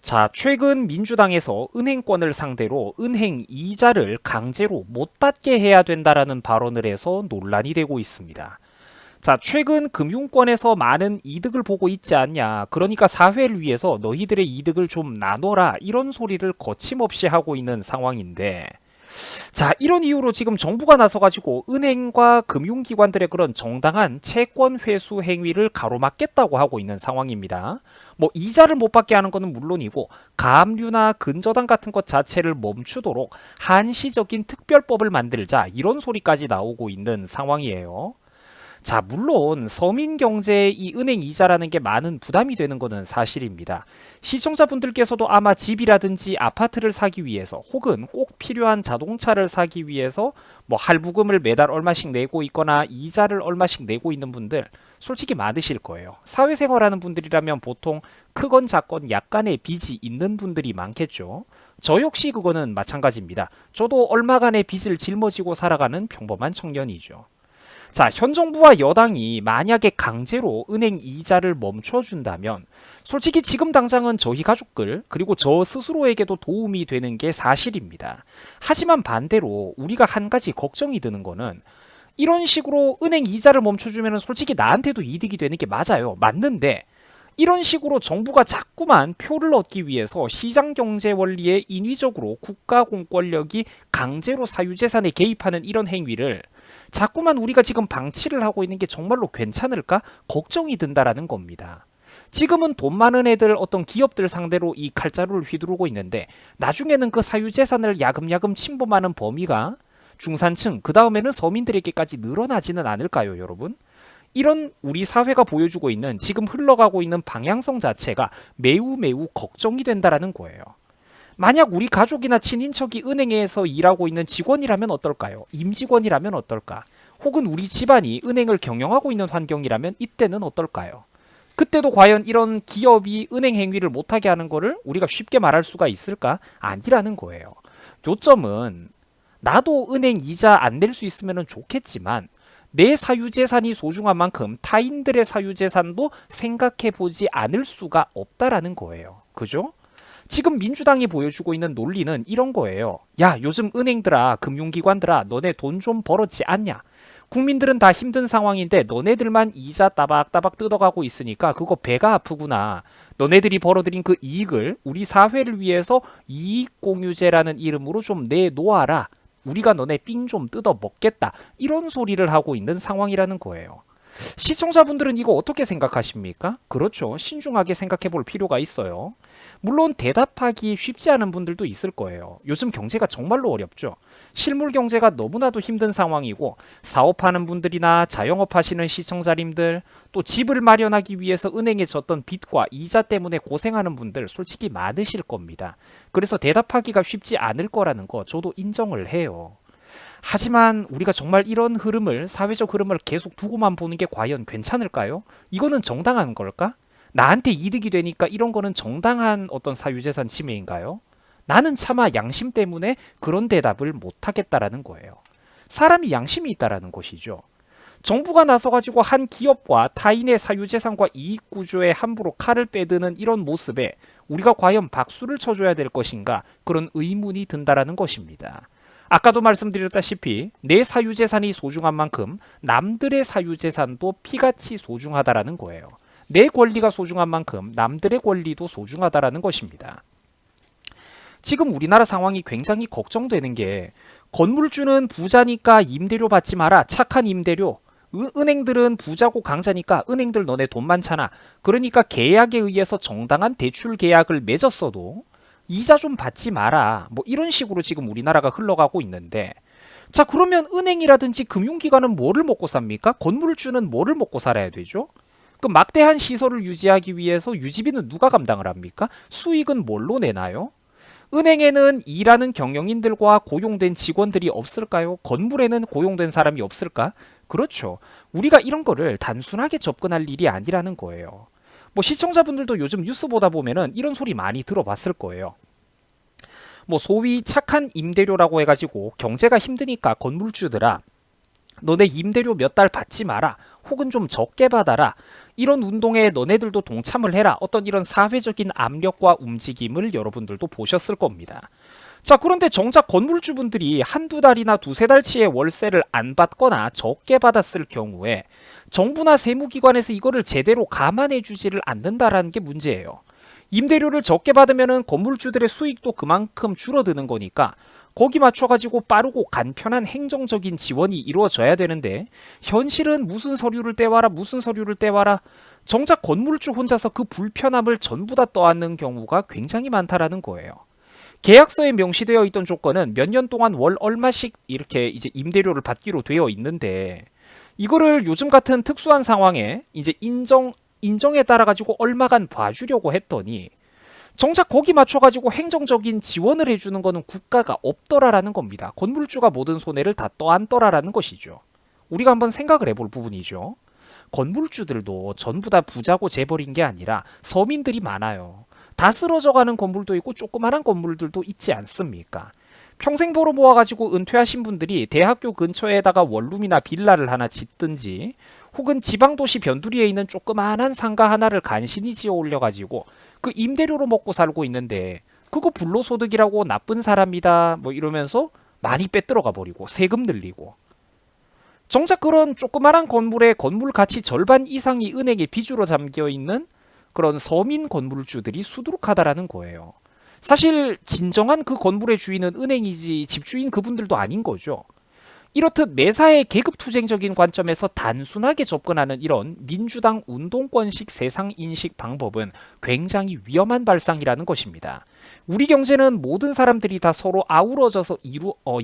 자, 최근 민주당에서 은행권을 상대로 은행 이자를 강제로 못 받게 해야 된다라는 발언을 해서 논란이 되고 있습니다. 자, 최근 금융권에서 많은 이득을 보고 있지 않냐. 그러니까 사회를 위해서 너희들의 이득을 좀 나눠라. 이런 소리를 거침없이 하고 있는 상황인데, 자, 이런 이유로 지금 정부가 나서가지고 은행과 금융기관들의 그런 정당한 채권 회수 행위를 가로막겠다고 하고 있는 상황입니다. 뭐 이자를 못 받게 하는 것은 물론이고 가압류나 근저당 같은 것 자체를 멈추도록 한시적인 특별법을 만들자 이런 소리까지 나오고 있는 상황이에요. 자, 물론 서민 경제에 이 은행 이자라는 게 많은 부담이 되는 것은 사실입니다. 시청자분들께서도 아마 집이라든지 아파트를 사기 위해서 혹은 꼭 필요한 자동차를 사기 위해서 뭐 할부금을 매달 얼마씩 내고 있거나 이자를 얼마씩 내고 있는 분들 솔직히 많으실 거예요. 사회생활하는 분들이라면 보통 크건 작건 약간의 빚이 있는 분들이 많겠죠. 저 역시 그거는 마찬가지입니다. 저도 얼마간의 빚을 짊어지고 살아가는 평범한 청년이죠. 자, 현 정부와 여당이 만약에 강제로 은행 이자를 멈춰준다면 솔직히 지금 당장은 저희 가족들 그리고 저 스스로에게도 도움이 되는 게 사실입니다. 하지만 반대로 우리가 한 가지 걱정이 드는 거는 이런 식으로 은행 이자를 멈춰주면 솔직히 나한테도 이득이 되는 게 맞아요. 맞는데 이런 식으로 정부가 자꾸만 표를 얻기 위해서 시장경제 원리에 인위적으로 국가 공권력이 강제로 사유재산에 개입하는 이런 행위를 자꾸만 우리가 지금 방치를 하고 있는 게 정말로 괜찮을까? 걱정이 든다라는 겁니다. 지금은 돈 많은 애들 어떤 기업들 상대로 이 칼자루를 휘두르고 있는데 나중에는 그 사유재산을 야금야금 침범하는 범위가 중산층, 그 다음에는 서민들에게까지 늘어나지는 않을까요, 여러분? 이런 우리 사회가 보여주고 있는 지금 흘러가고 있는 방향성 자체가 매우 매우 걱정이 된다라는 거예요. 만약 우리 가족이나 친인척이 은행에서 일하고 있는 직원이라면 어떨까요? 임직원이라면 어떨까? 혹은 우리 집안이 은행을 경영하고 있는 환경이라면 이때는 어떨까요? 그때도 과연 이런 기업이 은행 행위를 못하게 하는 거를 우리가 쉽게 말할 수가 있을까? 아니라는 거예요. 요점은 나도 은행 이자 안 낼 수 있으면 좋겠지만 내 사유재산이 소중한 만큼 타인들의 사유재산도 생각해 보지 않을 수가 없다라는 거예요. 그죠? 지금 민주당이 보여주고 있는 논리는 이런 거예요. 야, 요즘 은행들아, 금융기관들아, 너네 돈 좀 벌었지 않냐? 국민들은 다 힘든 상황인데 너네들만 이자 따박따박 뜯어가고 있으니까 그거 배가 아프구나. 너네들이 벌어들인 그 이익을 우리 사회를 위해서 이익공유제라는 이름으로 좀 내놓아라. 우리가 너네 삥 좀 뜯어 먹겠다. 이런 소리를 하고 있는 상황이라는 거예요. 시청자분들은 이거 어떻게 생각하십니까? 그렇죠. 신중하게 생각해 볼 필요가 있어요. 물론 대답하기 쉽지 않은 분들도 있을 거예요. 요즘 경제가 정말로 어렵죠. 실물 경제가 너무나도 힘든 상황이고 사업하는 분들이나 자영업 하시는 시청자님들 또 집을 마련하기 위해서 은행에 졌던 빚과 이자 때문에 고생하는 분들 솔직히 많으실 겁니다. 그래서 대답하기가 쉽지 않을 거라는 거 저도 인정을 해요. 하지만 우리가 정말 이런 흐름을 사회적 흐름을 계속 두고만 보는 게 과연 괜찮을까요? 이거는 정당한 걸까? 나한테 이득이 되니까 이런 거는 정당한 어떤 사유재산 침해인가요? 나는 차마 양심 때문에 그런 대답을 못하겠다라는 거예요. 사람이 양심이 있다라는 것이죠. 정부가 나서가지고 한 기업과 타인의 사유재산과 이익구조에 함부로 칼을 빼드는 이런 모습에 우리가 과연 박수를 쳐줘야 될 것인가 그런 의문이 든다라는 것입니다. 아까도 말씀드렸다시피 내 사유재산이 소중한 만큼 남들의 사유재산도 피같이 소중하다라는 거예요. 내 권리가 소중한 만큼 남들의 권리도 소중하다라는 것입니다. 지금 우리나라 상황이 굉장히 걱정되는 게 건물주는 부자니까 임대료 받지 마라. 착한 임대료. 은행들은 부자고 강자니까 은행들 너네 돈 많잖아. 그러니까 계약에 의해서 정당한 대출 계약을 맺었어도 이자 좀 받지 마라. 뭐 이런 식으로 지금 우리나라가 흘러가고 있는데 자, 그러면 은행이라든지 금융기관은 뭐를 먹고 삽니까? 건물주는 뭐를 먹고 살아야 되죠? 그 막대한 시설을 유지하기 위해서 유지비는 누가 감당을 합니까? 수익은 뭘로 내나요? 은행에는 일하는 경영인들과 고용된 직원들이 없을까요? 건물에는 고용된 사람이 없을까? 그렇죠. 우리가 이런 거를 단순하게 접근할 일이 아니라는 거예요. 뭐 시청자분들도 요즘 뉴스 보다 보면은 이런 소리 많이 들어봤을 거예요. 뭐 소위 착한 임대료라고 해가지고 경제가 힘드니까 건물주들아 너네 임대료 몇 달 받지 마라. 혹은 좀 적게 받아라. 이런 운동에 너네들도 동참을 해라. 어떤 이런 사회적인 압력과 움직임을 여러분들도 보셨을 겁니다. 자, 그런데 정작 건물주분들이 한두 달이나 두세 달치의 월세를 안 받거나 적게 받았을 경우에 정부나 세무기관에서 이거를 제대로 감안해 주지를 않는다라는 게 문제예요. 임대료를 적게 받으면 건물주들의 수익도 그만큼 줄어드는 거니까 거기 맞춰가지고 빠르고 간편한 행정적인 지원이 이루어져야 되는데 현실은 무슨 서류를 떼와라 무슨 서류를 떼와라 정작 건물주 혼자서 그 불편함을 전부 다 떠안는 경우가 굉장히 많다라는 거예요. 계약서에 명시되어 있던 조건은 몇 년 동안 월 얼마씩 이렇게 이제 임대료를 받기로 되어 있는데 이거를 요즘 같은 특수한 상황에 이제 인정에 따라 가지고 얼마간 봐주려고 했더니 정작 거기 맞춰가지고 행정적인 지원을 해주는 거는 국가가 없더라라는 겁니다. 건물주가 모든 손해를 다 떠안더라라는 것이죠. 우리가 한번 생각을 해볼 부분이죠. 건물주들도 전부 다 부자고 재벌인 게 아니라 서민들이 많아요. 다 쓰러져가는 건물도 있고 조그만한 건물들도 있지 않습니까? 평생 벌어 모아가지고 은퇴하신 분들이 대학교 근처에다가 원룸이나 빌라를 하나 짓든지 혹은 지방도시 변두리에 있는 조그만한 상가 하나를 간신히 지어 올려가지고 그 임대료로 먹고 살고 있는데 그거 불로소득이라고 나쁜 사람이다 뭐 이러면서 많이 빼들어가 버리고 세금 늘리고 정작 그런 조그만한 건물의 건물 가치 절반 이상이 은행에 빚으로 잠겨있는 그런 서민 건물주들이 수두룩하다라는 거예요. 사실 진정한 그 건물의 주인은 은행이지 집주인 그분들도 아닌 거죠. 이렇듯 매사에 계급투쟁적인 관점에서 단순하게 접근하는 이런 민주당 운동권식 세상인식 방법은 굉장히 위험한 발상이라는 것입니다. 우리 경제는 모든 사람들이 다 서로 아우러져서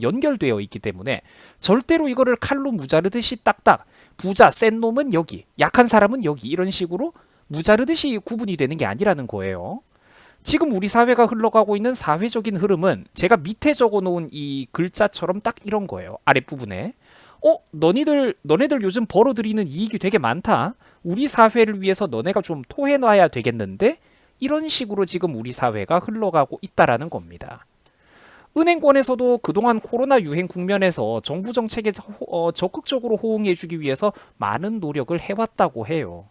연결되어 있기 때문에 절대로 이거를 칼로 무자르듯이 딱딱 부자 센 놈은 여기 약한 사람은 여기 이런 식으로 무자르듯이 구분이 되는 게 아니라는 거예요. 지금 우리 사회가 흘러가고 있는 사회적인 흐름은 제가 밑에 적어놓은 이 글자처럼 딱 이런 거예요. 아랫부분에 너네들 요즘 벌어들이는 이익이 되게 많다. 우리 사회를 위해서 너네가 좀 토해놔야 되겠는데 이런 식으로 지금 우리 사회가 흘러가고 있다라는 겁니다. 은행권에서도 그동안 코로나 유행 국면에서 정부 정책에 적극적으로 호응해주기 위해서 많은 노력을 해왔다고 해요.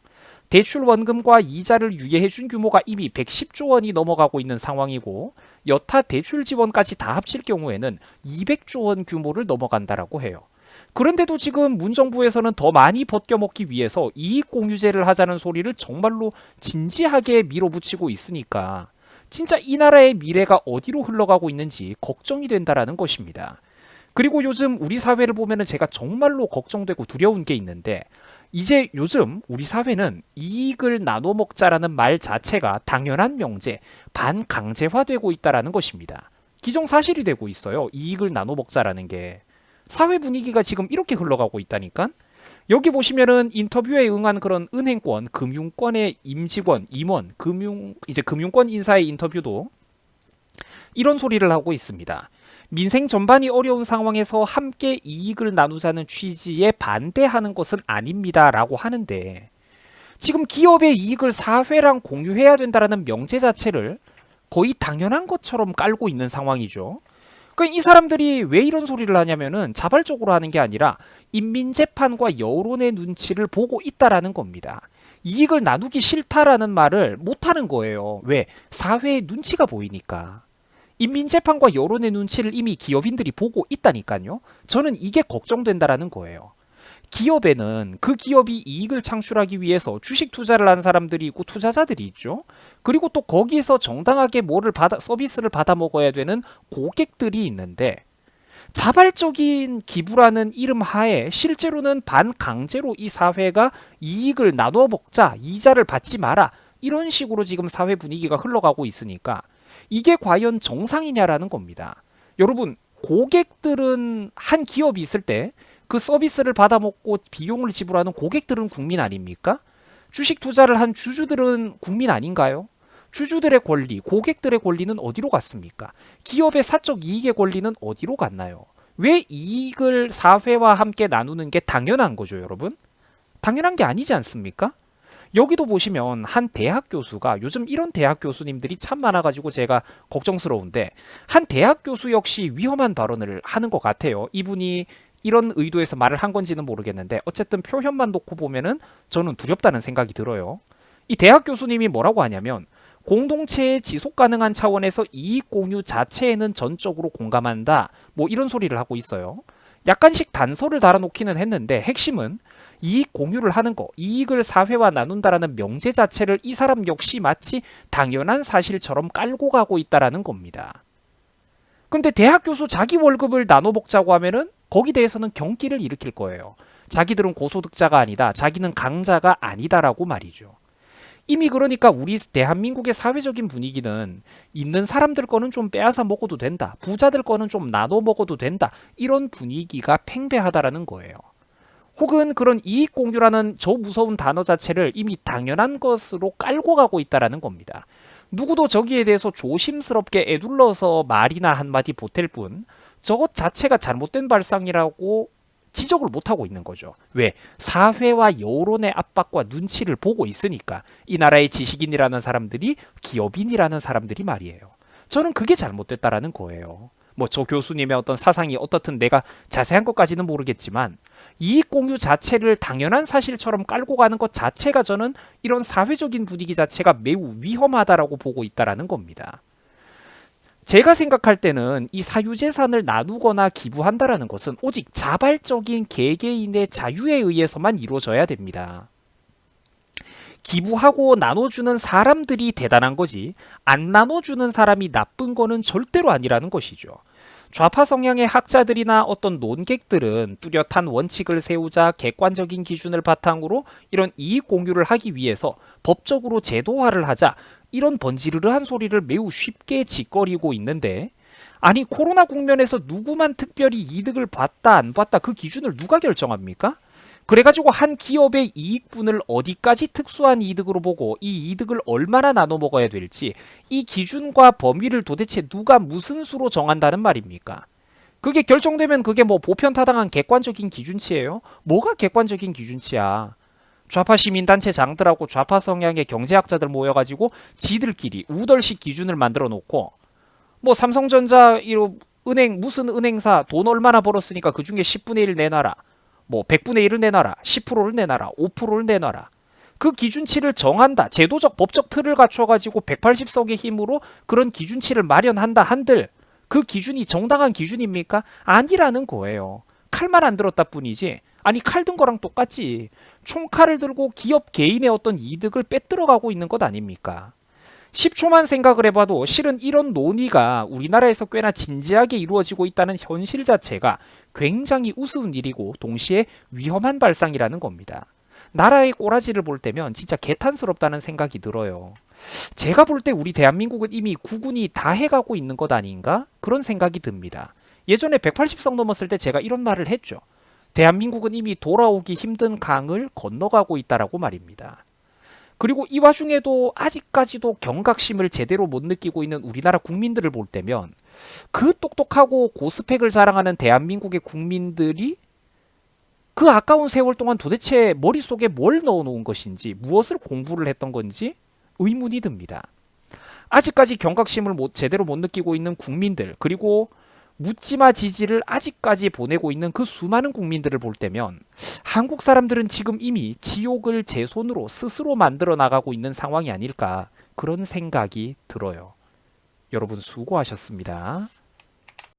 대출 원금과 이자를 유예해준 규모가 이미 110조 원이 넘어가고 있는 상황이고 여타 대출 지원까지 다 합칠 경우에는 200조 원 규모를 넘어간다라고 해요. 그런데도 지금 문정부에서는 더 많이 벗겨먹기 위해서 이익공유제를 하자는 소리를 정말로 진지하게 밀어붙이고 있으니까 진짜 이 나라의 미래가 어디로 흘러가고 있는지 걱정이 된다라는 것입니다. 그리고 요즘 우리 사회를 보면은 제가 정말로 걱정되고 두려운 게 있는데 이제 요즘 우리 사회는 이익을 나눠 먹자라는 말 자체가 당연한 명제, 반강제화되고 있다라는 것입니다. 기정사실이 되고 있어요. 이익을 나눠 먹자라는 게. 사회 분위기가 지금 이렇게 흘러가고 있다니까? 여기 보시면은 인터뷰에 응한 그런 은행권, 금융권의 임직원, 임원, 금융권 인사의 인터뷰도 이런 소리를 하고 있습니다. 민생 전반이 어려운 상황에서 함께 이익을 나누자는 취지에 반대하는 것은 아닙니다 라고 하는데 지금 기업의 이익을 사회랑 공유해야 된다는 명제 자체를 거의 당연한 것처럼 깔고 있는 상황이죠. 그러니까 이 사람들이 왜 이런 소리를 하냐면은 자발적으로 하는 게 아니라 인민재판과 여론의 눈치를 보고 있다라는 겁니다. 이익을 나누기 싫다라는 말을 못하는 거예요. 왜? 사회의 눈치가 보이니까. 인민재판과 여론의 눈치를 이미 기업인들이 보고 있다니까요. 저는 이게 걱정된다라는 거예요. 기업에는 그 기업이 이익을 창출하기 위해서 주식 투자를 한 사람들이 있고 투자자들이 있죠. 그리고 또 거기서 정당하게 서비스를 받아 먹어야 되는 고객들이 있는데 자발적인 기부라는 이름 하에 실제로는 반강제로 이 사회가 이익을 나눠 먹자, 이자를 받지 마라 이런 식으로 지금 사회 분위기가 흘러가고 있으니까 이게 과연 정상이냐라는 겁니다. 여러분, 고객들은 한 기업이 있을 때 그 서비스를 받아먹고 비용을 지불하는 고객들은 국민 아닙니까? 주식 투자를 한 주주들은 국민 아닌가요? 주주들의 권리, 고객들의 권리는 어디로 갔습니까? 기업의 사적 이익의 권리는 어디로 갔나요? 왜 이익을 사회와 함께 나누는 게 당연한 거죠, 여러분? 당연한 게 아니지 않습니까? 여기도 보시면 한 대학 교수가 요즘 이런 대학 교수님들이 참 많아가지고 제가 걱정스러운데 한 대학 교수 역시 위험한 발언을 하는 것 같아요. 이분이 이런 의도에서 말을 한 건지는 모르겠는데 어쨌든 표현만 놓고 보면은 저는 두렵다는 생각이 들어요. 이 대학 교수님이 뭐라고 하냐면 공동체의 지속 가능한 차원에서 이익 공유 자체에는 전적으로 공감한다. 뭐 이런 소리를 하고 있어요. 약간씩 단서를 달아놓기는 했는데 핵심은 이익 공유를 하는 거, 이익을 사회와 나눈다라는 명제 자체를 이 사람 역시 마치 당연한 사실처럼 깔고 가고 있다라는 겁니다. 근데 대학 교수 자기 월급을 나눠 먹자고 하면은 거기 대해서는 경기를 일으킬 거예요. 자기들은 고소득자가 아니다. 자기는 강자가 아니다라고 말이죠. 이미 그러니까 우리 대한민국의 사회적인 분위기는 있는 사람들 거는 좀 빼앗아 먹어도 된다. 부자들 거는 좀 나눠 먹어도 된다. 이런 분위기가 팽배하다라는 거예요. 혹은 그런 이익 공유라는 저 무서운 단어 자체를 이미 당연한 것으로 깔고 가고 있다라는 겁니다. 누구도 저기에 대해서 조심스럽게 에둘러서 말이나 한마디 보탤 뿐 저것 자체가 잘못된 발상이라고 지적을 못하고 있는 거죠. 왜? 사회와 여론의 압박과 눈치를 보고 있으니까 이 나라의 지식인이라는 사람들이 기업인이라는 사람들이 말이에요. 저는 그게 잘못됐다라는 거예요. 뭐 저 교수님의 어떤 사상이 어떻든 내가 자세한 것까지는 모르겠지만 이익 공유 자체를 당연한 사실처럼 깔고 가는 것 자체가 저는 이런 사회적인 분위기 자체가 매우 위험하다라고 보고 있다라는 겁니다. 제가 생각할 때는 이 사유재산을 나누거나 기부한다라는 것은 오직 자발적인 개개인의 자유에 의해서만 이루어져야 됩니다. 기부하고 나눠주는 사람들이 대단한 거지 안 나눠주는 사람이 나쁜 거는 절대로 아니라는 것이죠. 좌파 성향의 학자들이나 어떤 논객들은 뚜렷한 원칙을 세우자 객관적인 기준을 바탕으로 이런 이익 공유를 하기 위해서 법적으로 제도화를 하자 이런 번지르르한 소리를 매우 쉽게 짓거리고 있는데 아니 코로나 국면에서 누구만 특별히 이득을 봤다 안 봤다 그 기준을 누가 결정합니까? 그래가지고 한 기업의 이익분을 어디까지 특수한 이득으로 보고 이 이득을 얼마나 나눠 먹어야 될지 이 기준과 범위를 도대체 누가 무슨 수로 정한다는 말입니까? 그게 결정되면 그게 뭐 보편타당한 객관적인 기준치예요? 뭐가 객관적인 기준치야? 좌파 시민단체 장들하고 좌파 성향의 경제학자들 모여가지고 지들끼리 우덜식 기준을 만들어 놓고 뭐 삼성전자 은행 무슨 은행사 돈 얼마나 벌었으니까 그 중에 10분의 1 내놔라. 뭐 100분의 1을 내놔라. 10%를 내놔라. 5%를 내놔라. 그 기준치를 정한다. 제도적 법적 틀을 갖춰가지고 180석의 힘으로 그런 기준치를 마련한다 한들 그 기준이 정당한 기준입니까? 아니라는 거예요. 칼만 안 들었다 뿐이지. 아니 칼 든 거랑 똑같지. 총칼을 들고 기업 개인의 어떤 이득을 빼들어가고 있는 것 아닙니까? 10초만 생각을 해봐도 실은 이런 논의가 우리나라에서 꽤나 진지하게 이루어지고 있다는 현실 자체가 굉장히 우스운 일이고 동시에 위험한 발상이라는 겁니다. 나라의 꼬라지를 볼 때면 진짜 개탄스럽다는 생각이 들어요. 제가 볼 때 우리 대한민국은 이미 구군이 다 해가고 있는 것 아닌가? 그런 생각이 듭니다. 예전에 180석 넘었을 때 제가 이런 말을 했죠. 대한민국은 이미 돌아오기 힘든 강을 건너가고 있다라고 말입니다. 그리고 이 와중에도 아직까지도 경각심을 제대로 못 느끼고 있는 우리나라 국민들을 볼 때면 그 똑똑하고 고스펙을 자랑하는 대한민국의 국민들이 그 아까운 세월 동안 도대체 머릿속에 뭘 넣어놓은 것인지 무엇을 공부를 했던 건지 의문이 듭니다. 아직까지 경각심을 제대로 못 느끼고 있는 국민들 그리고 묻지마 지지를 아직까지 보내고 있는 그 수많은 국민들을 볼 때면 한국 사람들은 지금 이미 지옥을 제 손으로 스스로 만들어 나가고 있는 상황이 아닐까 그런 생각이 들어요. 여러분 수고하셨습니다.